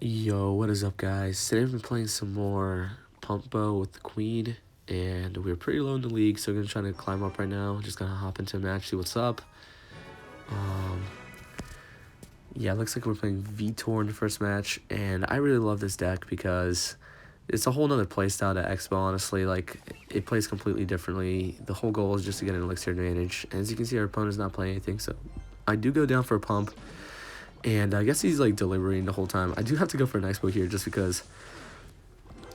Yo, what is up, guys? Today I've been playing some more Pumpbow with the Queen, and we're pretty low in the league, so we're gonna try to climb up right now. Just gonna hop into a match, see what's up. Um, yeah, looks like we're playing Vitor in the first match, and I really love this deck because it's a whole nother playstyle to Expo, honestly. Like, it plays completely differently. The whole goal is just to get an elixir advantage. And as you can see, our opponent's not playing anything, so I do go down for a pump. And I guess he's like deliberating the whole time. I do have to go for an Expo here just because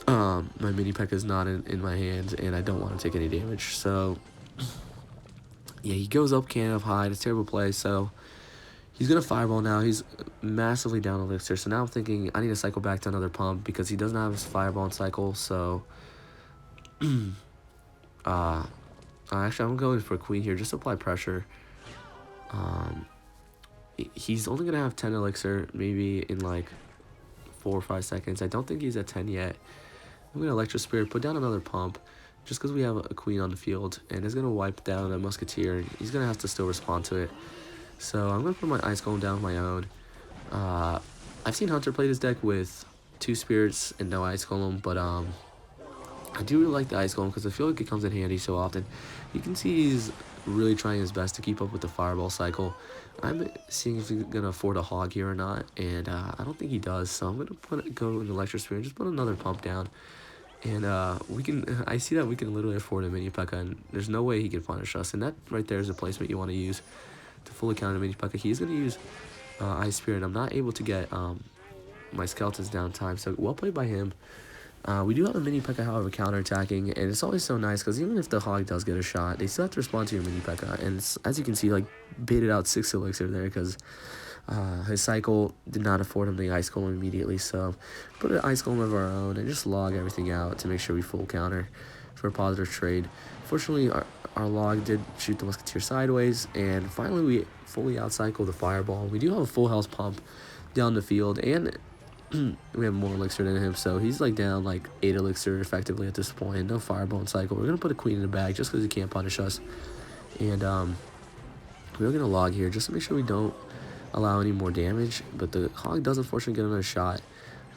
my mini P.E.K.K.A is not in my hands and I don't want to take any damage. So yeah, he goes up, can up high. It's a terrible play. So he's gonna fireball now. He's massively down elixir. So now I'm thinking I need to cycle back to another pump because he doesn't have his fireball and cycle. So actually I'm going for queen here. Just apply pressure. He's only gonna have 10 elixir maybe in like 4 or 5 seconds. I don't think he's at 10 yet. I'm gonna Electro Spirit, put down another pump, just because we have a queen on the field, and it's gonna wipe down a musketeer. He's gonna have to still respond to it. So I'm gonna put my Ice Golem down on my own. I've seen Hunter play this deck with 2 spirits and no Ice Golem, but I do really like the Ice Golem because I feel like it comes in handy so often. You can see he's really trying his best to keep up with the fireball cycle. I'm seeing if he's gonna afford a hog here or not, and I don't think he does. So I'm gonna go in the Electro Spirit, just put another pump down. And we can. I see that we can literally afford a mini P.E.K.K.A, and there's no way he can punish us. And that right there is a placement you want to use to fully counter mini P.E.K.K.A. He's going to use Ice Spirit. I'm not able to get my skeletons down time, so well played by him. We do have a mini P.E.K.K.A, however, counterattacking, and it's always so nice because even if the hog does get a shot, they still have to respond to your mini P.E.K.K.A. And it's, as you can see, like baited out 6 elixir there because his cycle did not afford him the Ice Golem immediately, so put an Ice Golem of our own and just log everything out to make sure we full counter for a positive trade. Fortunately, our log did shoot the Musketeer sideways, and finally we fully outcycle the Fireball. We do have a full health pump down the field, and we have more elixir than him, so he's like down like 8 elixir effectively at this point. No Fireball and cycle. We're going to put a Queen in the bag just because he can't punish us, and we're going to log here just to make sure we don't allow any more damage, but the hog does unfortunately get another shot.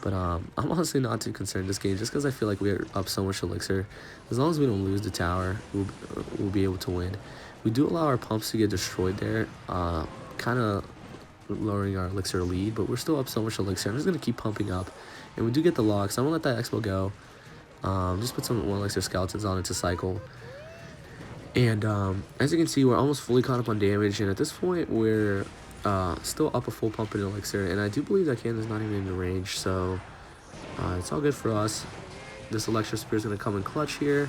But I'm honestly not too concerned this game just because I feel like we're up so much elixir. As long as we don't lose the tower, we'll be able to win. We do allow our pumps to get destroyed there, kind of lowering our elixir lead, but we're still up so much elixir. I'm just going to keep pumping up, and we do get the log, so I'm going to let that expo go. Just put some more elixir skeletons on it to cycle. And as you can see, we're almost fully caught up on damage, and at this point we're still up a full pump in elixir, and I do believe that cannon's not even in the range, so it's all good for us. This Electro Spear is going to come in clutch here,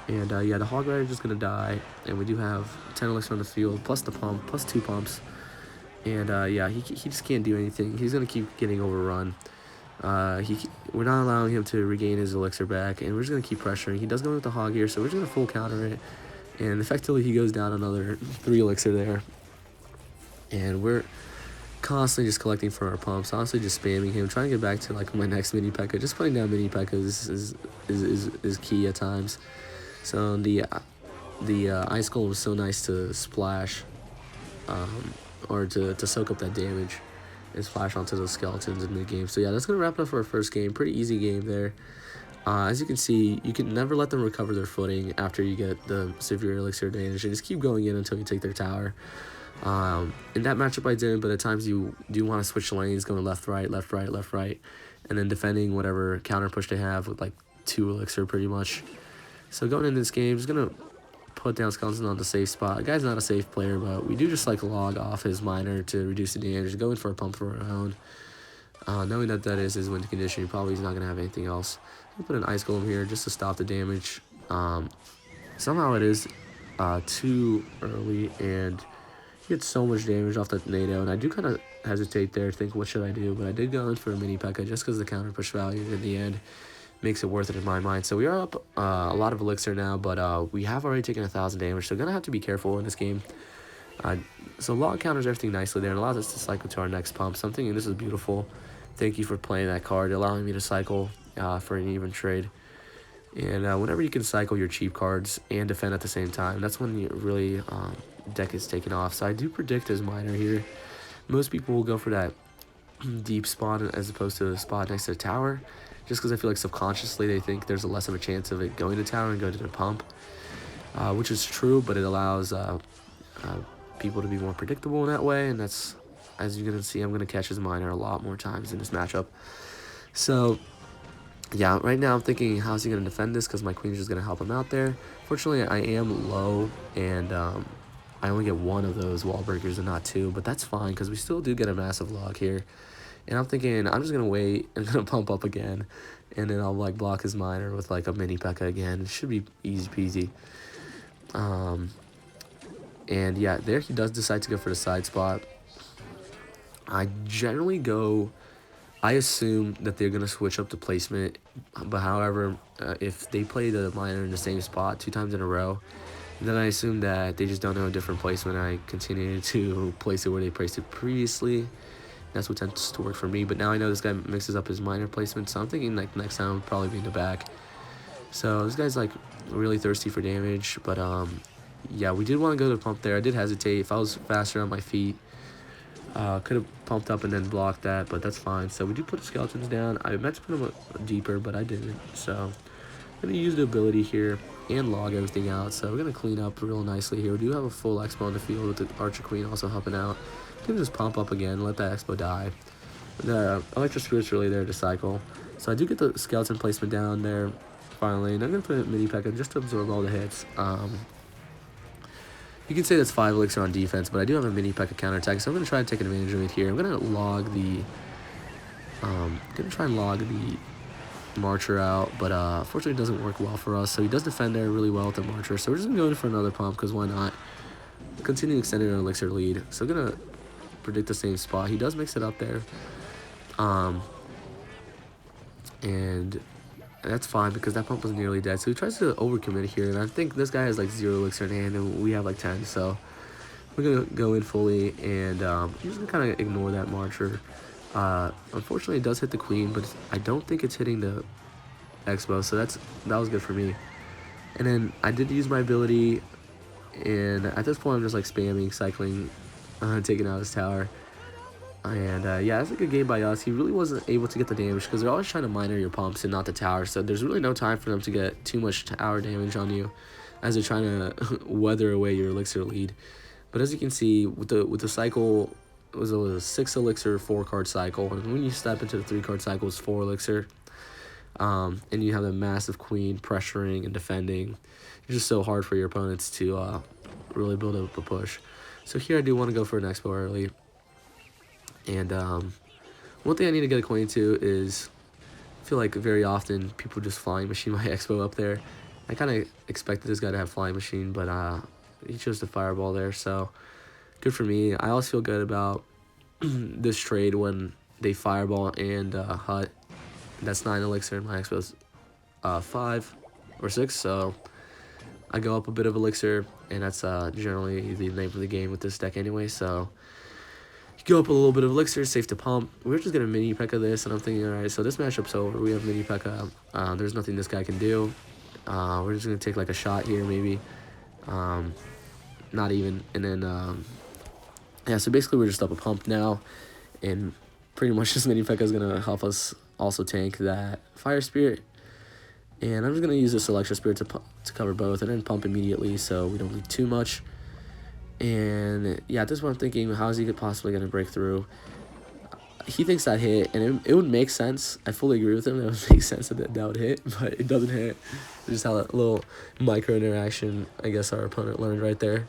and yeah, the Hog Rider is just going to die, and we do have 10 elixir on the field, plus the pump, plus 2 pumps, and yeah, he just can't do anything. He's going to keep getting overrun. We're not allowing him to regain his elixir back, and we're just going to keep pressuring. He does go with the Hog here, so we're just going to full counter it, and effectively he goes down another 3 elixir there. And we're constantly just collecting for our pumps, honestly just spamming him, trying to get back to like my next mini P.E.K.K.A. Just putting down mini P.E.K.K.A is key at times. So the Ice Golem was so nice to splash, or to soak up that damage and splash onto those skeletons in the game. So yeah, that's going to wrap it up for our first game. Pretty easy game there. As you can see, you can never let them recover their footing after you get the severe elixir advantage, and just keep going in until you take their tower. In that matchup I didn't, but at times you do want to switch lanes, going left, right, left, right, left, right, and then defending whatever counter push they have with like 2 elixir pretty much. So going into this game, just going to put down Skeleton on the safe spot. The guy's not a safe player, but we do just like log off his miner to reduce the damage, going for a pump for our own. Knowing that that is his win condition, he probably is not going to have anything else. I'll put an Ice Golem here just to stop the damage. Somehow it is too early, and he gets so much damage off that tornado, and I do kind of hesitate there, think what should I do, but I did go in for a mini P.E.K.K.A just because the counter push value in the end makes it worth it in my mind. So we are up a lot of elixir now, but we have already taken 1,000 damage, so gonna have to be careful in this game. So log counters everything nicely there and allows us to cycle to our next pump. So I'm thinking this is beautiful. Thank you for playing that card, allowing me to cycle for an even trade. And whenever you can cycle your cheap cards and defend at the same time, that's when you really deck is taken off. So I do predict his miner here. Most people will go for that deep spot as opposed to a spot next to the tower, just because I feel like subconsciously they think there's a less of a chance of it going to tower and going to the pump, which is true, but it allows uh, people to be more predictable in that way, and that's, as you're going to see, I'm going to catch his miner a lot more times in this matchup. So yeah, right now I'm thinking, how's he going to defend this, because my queen's just going to help him out there. Fortunately, I am low, and I only get one of those wall breakers and not two, but that's fine, because we still do get a massive log here. And I'm thinking, I'm just going to wait and going to pump up again, and then I'll like block his miner with like a mini P.E.K.K.A again. It should be easy peasy. And yeah, there he does decide to go for the side spot. I generally go, I assume that they're going to switch up the placement, but however, if they play the miner in the same spot 2 times in a row, then I assume that they just don't know a different placement. I continue to place it where they placed it previously. That's what tends to work for me, but now I know this guy mixes up his miner placement, so I'm thinking like next time will probably be in the back. So this guy's like really thirsty for damage, but yeah, we did want to go to the pump there. I did hesitate. If I was faster on my feet, could have pumped up and then blocked that, but that's fine. So we do put the skeletons down. I meant to put them deeper, but I didn't. So I'm going to use the ability here and log everything out. So we're going to clean up real nicely here. We do have a full expo on the field with the Archer Queen also helping out. Can just pump up again, let that expo die. The Electro Spirit's really there to cycle. So I do get the skeleton placement down there finally, and I'm going to put a mini P.E.K.K.A just to absorb all the hits. You can say that's 5 elixir on defense, but I do have a mini P.E.K.K.A counterattack, so I'm going to try to take advantage of it here. I'm going to log the... Marcher out, but unfortunately it doesn't work well for us. So he does defend there really well with the Marcher, so we're just going to go in for another pump, because why not? Continue extending our elixir lead. So I'm going to predict the same spot. He does mix it up there. And that's fine, because that pump was nearly dead. So he tries to overcommit here, and I think this guy has like 0 elixir in hand, and we have like 10, so we're going to go in fully, and he's going to kind of ignore that Marcher. Unfortunately, it does hit the queen, but I don't think it's hitting the expo, so that was good for me. And then I did use my ability, and at this point I'm just like spamming, cycling, taking out his tower. And yeah, that's a good game by us. He really wasn't able to get the damage, because they're always trying to miner your pumps and not the tower, so there's really no time for them to get too much tower damage on you as they're trying to weather away your elixir lead. But as you can see, with the cycle, it was a 6 elixir 4-card cycle, and when you step into the 3-card cycle, it's 4 elixir. And you have a massive queen pressuring and defending. It's just so hard for your opponents to really build up a push. So here I do want to go for an expo early. And one thing I need to get acquainted to is, I feel like very often people just flying machine my expo up there. I kind of expected this guy to have flying machine, but he chose the fireball there, so good for me. I also feel good about this trade when they fireball and hut. That's 9 elixir, and my expo's 5 or 6, so I go up a bit of elixir, and that's generally the name of the game with this deck anyway, so you go up a little bit of elixir, safe to pump. We're just going to mini P.E.K.K.A this, and I'm thinking, alright, so this matchup's over. We have mini P.E.K.K.A. There's nothing this guy can do. We're just going to take like a shot here, maybe. Not even, and then yeah, so basically we're just up a pump now, and pretty much this mini P.E.K.K.A is going to help us also tank that Fire Spirit. And I'm just going to use this Electro Spirit to cover both, and then pump immediately so we don't need too much. And yeah, at this point I'm thinking, how is he possibly going to break through? He thinks that hit, and it would make sense. I fully agree with him. It would make sense that would hit, but it doesn't hit. It's just how that little micro interaction, I guess, our opponent learned right there.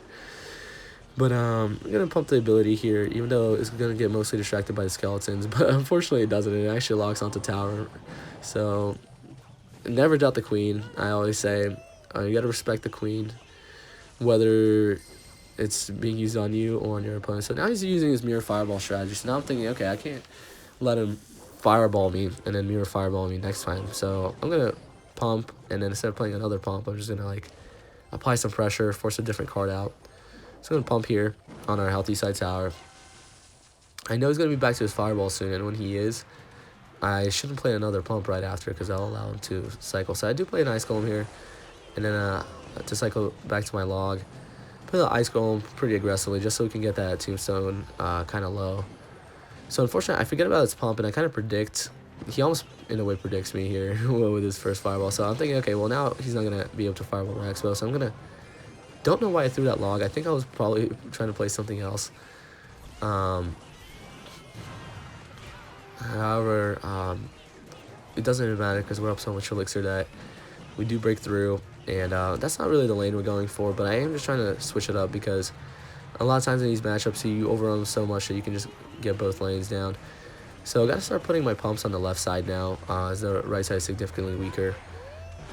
But I'm going to pump the ability here, even though it's going to get mostly distracted by the skeletons. But unfortunately, it doesn't. It actually locks onto tower. So never doubt the queen. I always say you got to respect the queen, whether it's being used on you or on your opponent. So now he's using his mirror fireball strategy. So now I'm thinking, okay, I can't let him fireball me and then mirror fireball me next time. So I'm going to pump, and then instead of playing another pump, I'm just going to like apply some pressure, force a different card out. So I'm going to pump here on our healthy side tower. I know he's going to be back to his fireball soon, and when he is, I shouldn't play another pump right after, because I'll allow him to cycle. So I do play an ice golem here, and then to cycle back to my log. Play the ice golem pretty aggressively just so we can get that tombstone kind of low. So unfortunately, I forget about his pump, and I kind of predict. He almost, in a way, predicts me here with his first fireball. So I'm thinking, okay, well, now he's not going to be able to fireball my Expo. So I'm going to... Don't know why I threw that log. I think I was probably trying to play something else. However, it doesn't even matter because we're up so much elixir that we do break through. And that's not really the lane we're going for, but I am just trying to switch it up because a lot of times in these matchups, you overrun so much that you can just get both lanes down. So I got to start putting my pumps on the left side now, as the right side is significantly weaker,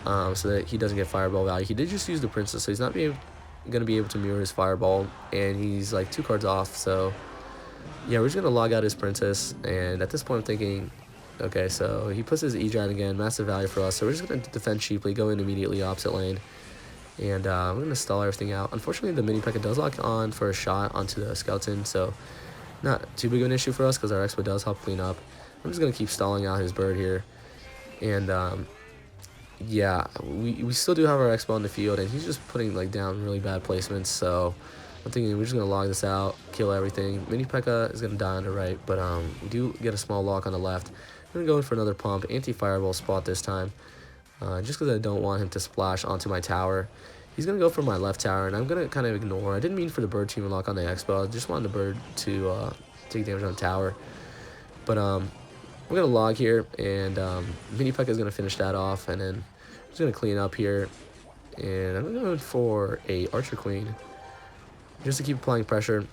so that he doesn't get fireball value. He did just use the princess, so he's not going to be able to mirror his fireball, and he's like 2 cards off. So yeah, we're just going to log out his princess, and at this point I'm thinking, okay, so he puts his E-Giant again, massive value for us, so we're just going to defend cheaply, go in immediately opposite lane, and we're going to stall everything out. Unfortunately, the mini P.E.K.K.A does lock on for a shot onto the skeleton, so not too big of an issue for us because our Expo does help clean up. I'm just going to keep stalling out his bird here. And yeah, we still do have our Expo on the field, and he's just putting like down really bad placements. So I'm thinking we're just going to log this out, kill everything. Mini P.E.K.K.A is going to die on the right, but we do get a small lock on the left. I'm going to go in for another pump, anti-fireball spot this time, just because I don't want him to splash onto my tower. He's going to go for my left tower, and I'm going to kind of ignore. I didn't mean for the bird to even lock on the Expo. I just wanted the bird to take damage on the tower. But we're going to log here, and mini P.E.K.K.A is going to finish that off, and then I'm just going to clean up here. And I'm going for a Archer Queen, just to keep applying pressure.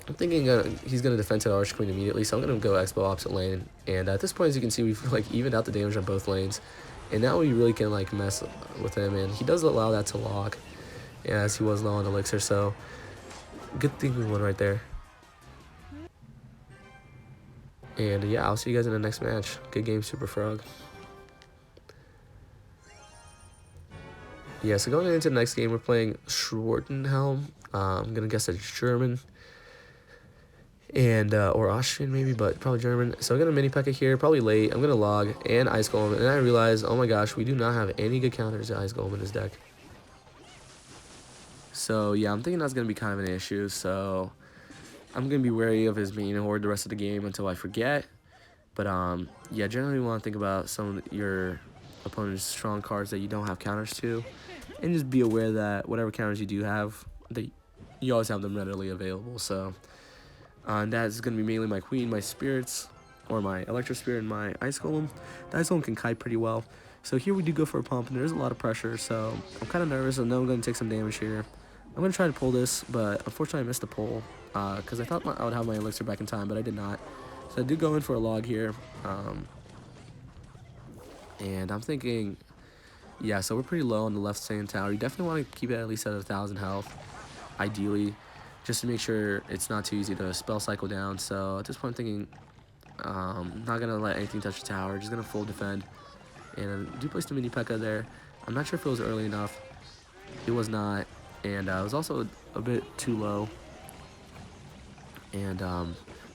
I'm thinking he's going to defend to the Archer Queen immediately, so I'm going to go Expo opposite lane. And at this point, as you can see, we've like evened out the damage on both lanes. And now we really can like mess with him, and he does allow that to lock, as he was low on elixir, so good thing we won right there. And yeah, I'll see you guys in the next match. Good game, Super Frog. Yeah, so going into the next game, we're playing Schwartenhelm. I'm gonna guess it's German. And or Austrian maybe, but probably German. So I'm gonna mini P.E.K.K.A here, probably late. I'm gonna log and Ice Golem, and I realize, oh my gosh, we do not have any good counters to Ice Golem in this deck. So yeah, I'm thinking that's gonna be kind of an issue. So I'm gonna be wary of his main horde the rest of the game until I forget. But yeah, generally you want to think about some of your opponent's strong cards that you don't have counters to, and just be aware that whatever counters you do have, that you always have them readily available. So. And that is going to be mainly my Queen, my Spirits, or my Electro Spirit, and my Ice Golem. The Ice Golem can kite pretty well. So here we do go for a pump, and there's a lot of pressure, so I'm kind of nervous. I know I'm going to take some damage here. I'm going to try to pull this, but unfortunately I missed the pull, because I thought I would have my Elixir back in time, but I did not. So I do go in for a log here. And I'm thinking, yeah, so we're pretty low on the left sand tower. You definitely want to keep it at least at 1,000 health, ideally, just to make sure it's not too easy to spell cycle down. So at this point I'm thinking, not going to let anything touch the tower, just going to full defend. And I do place the mini P.E.K.K.A there. I'm not sure if it was early enough. It was not, and it was also a bit too low. And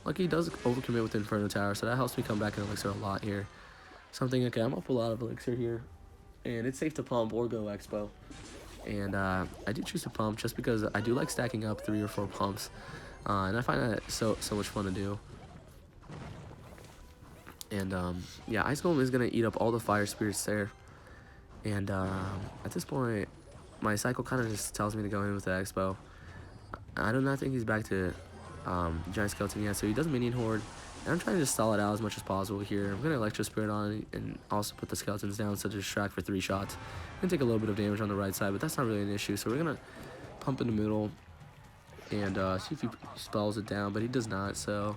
lucky he does overcommit with Inferno Tower, so that helps me come back in Elixir a lot here. So I'm thinking, okay, I'm up a lot of Elixir here, and it's safe to pump or go Expo. And I did choose to pump just because I do like stacking up 3 or 4 pumps, and I find that so much fun to do. And yeah, Ice Golem is gonna eat up all the fire spirits there. And at this point, my cycle kind of just tells me to go in with the Expo. I do not think he's back to Giant Skeleton yet, so he does minion horde. And I'm trying to just stall it out as much as possible here. I'm gonna Electro Spirit on and also put the skeletons down so to distract for 3 shots. I'm gonna take a little bit of damage on the right side, but that's not really an issue. So we're gonna pump in the middle and see if he spells it down, but he does not. So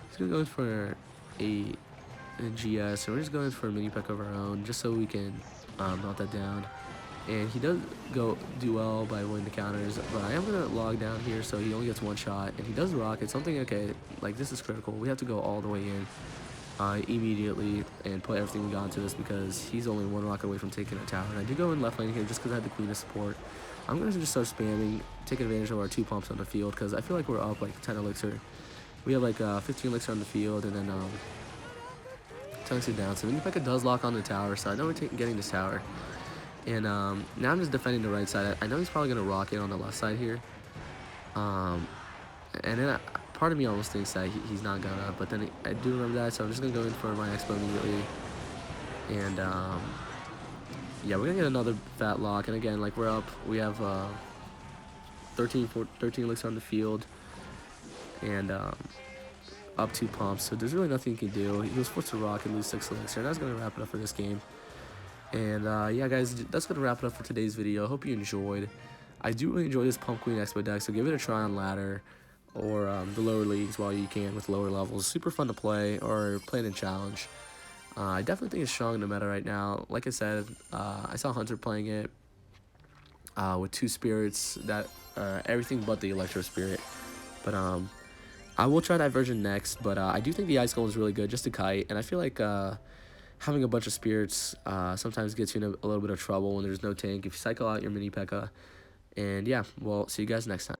he's gonna go in for a GS, and we're just going for a mini P.E.K.K.A of our own, just so we can melt that down. And he does do well by avoiding the counters, but I am going to log down here so he only gets 1 shot, and he does rock. It's something, okay, like this is critical. We have to go all the way in immediately and put everything we got into this because he's only 1 rock away from taking a tower. And I did go in left lane here just because I had the Queen to support. I'm going to just start spamming, taking advantage of our 2 pumps on the field because I feel like we're up like 10 elixir. We have like 15 elixir on the field, and then 10 elixir down. So mini P.E.K.K.A does lock on the tower, so I know we're getting this tower. And now I'm just defending the right side. I know he's probably going to rock it on the left side here. And then part of me almost thinks that he's not gonna, but then I do remember that, so I'm just gonna go in for my expo immediately. And yeah, we're gonna get another fat lock, and again, like, we're up. We have 13 elixir on the field, and up 2 pumps, so there's really nothing he can do. He was forced to rock and lose 6 elixir, and that's gonna wrap it up for this game. And yeah, guys, that's gonna wrap it up for today's video. I hope you enjoyed. I do really enjoy this Pump Queen Expo deck, so give it a try on ladder or the lower leagues while you can with lower levels. Super fun to play, or play it in challenge. I definitely think it's strong in the meta right now. Like I said, I saw Hunter playing it with 2 spirits, that everything but the Electro Spirit. But I will try that version next, but I do think the Ice Golem is really good, just a kite, and I feel like having a bunch of spirits sometimes gets you in a little bit of trouble when there's no tank if you cycle out your mini P.E.K.K.A. And yeah, well, see you guys next time.